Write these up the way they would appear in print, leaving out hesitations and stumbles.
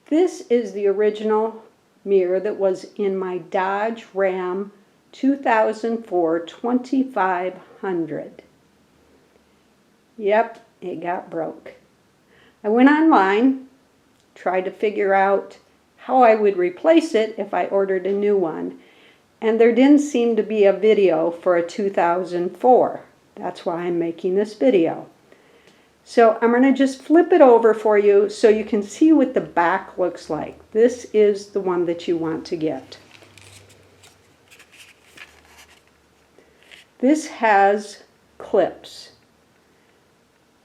This is the original mirror that was in my Dodge Ram 2004 2500. Yep, it got broke. I went online, tried to figure out how I would replace it if I ordered a new one, and there didn't seem to be a video for a 2004. That's why I'm making this video. So I'm going to just flip it over for you so you can see what the back looks like. This is the one that you want to get. This has clips,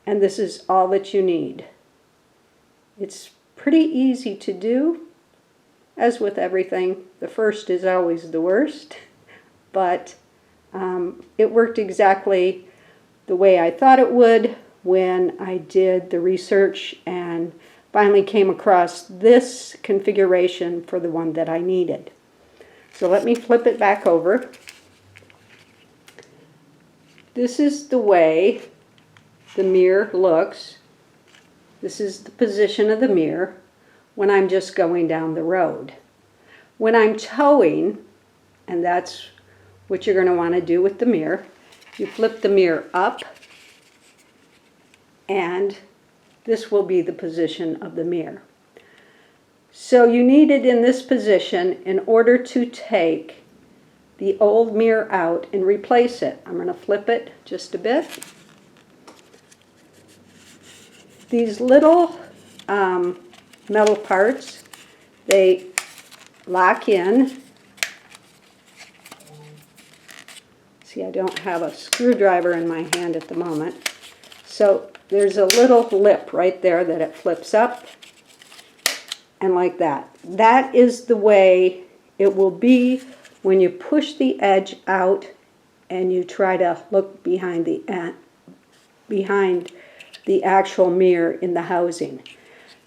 and this is all that you need. It's pretty easy to do. As with everything, the first is always the worst, but it worked exactly the way I thought it would when I did the research and finally came across this configuration for the one that I needed. So let me flip it back over. This is the way the mirror looks. This is the position of the mirror when I'm just going down the road. When I'm towing, and that's what you're going to want to do with the mirror, you flip the mirror up, and this will be the position of the mirror. So you need it in this position in order to take the old mirror out and replace it. I'm going to flip it just a bit. These little metal parts, they lock in. See, I don't have a screwdriver in my hand at the moment. So there's a little lip right there that it flips up, and like that. That is the way it will be when you push the edge out and you try to look behind the actual mirror in the housing.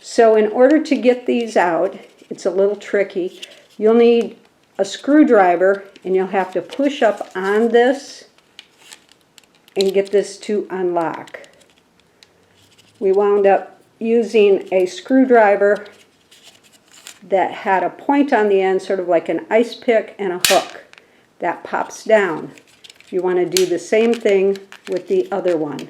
So in order to get these out, it's a little tricky. You'll need a screwdriver, and you'll have to push up on this and get this to unlock. We wound up using a screwdriver that had a point on the end, sort of like an ice pick, and a hook that pops down. You want to do the same thing with the other one.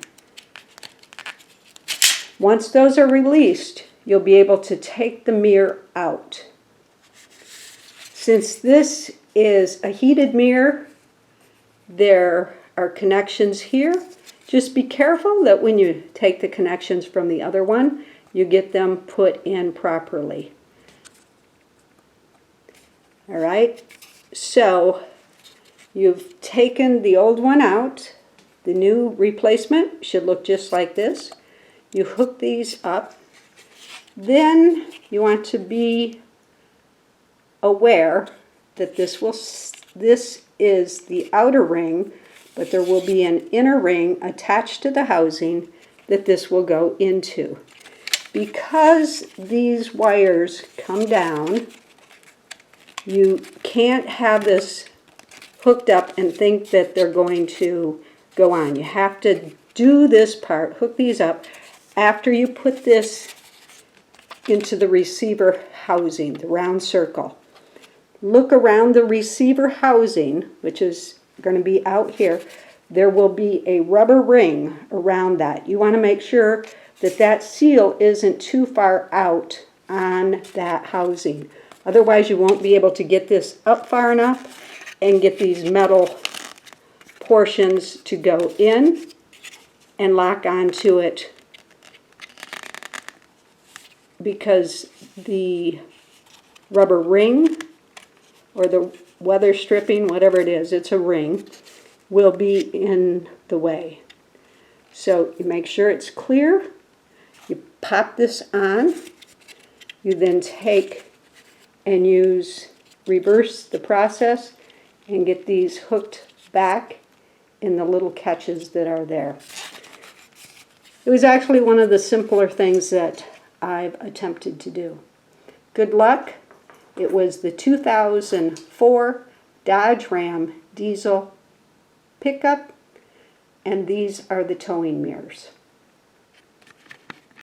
Once those are released, you'll be able to take the mirror out. Since this is a heated mirror, there are connections here. Just be careful that when you take the connections from the other one, you get them put in properly. All right, so you've taken the old one out. The new replacement should look just like this. You hook these up. Then you want to be aware that this is the outer ring, but there will be an inner ring attached to the housing that this will go into. Because these wires come down, you can't have this hooked up and think that they're going to go on. You have to do this part, hook these up, after you put this into the receiver housing, the round circle. Look around the receiver housing, which is going to be out here. There will be a rubber ring around that. You want to make sure that that seal isn't too far out on that housing. Otherwise, you won't be able to get this up far enough and get these metal portions to go in and lock onto it, because the rubber ring or the weather stripping, whatever it is, it's a ring, will be in the way. So you make sure it's clear. You pop this on. You then take and reverse the process and get these hooked back in the little catches that are there. It was actually one of the simpler things that I've attempted to do. Good luck. It was the 2004 Dodge Ram diesel pickup, and these are the towing mirrors.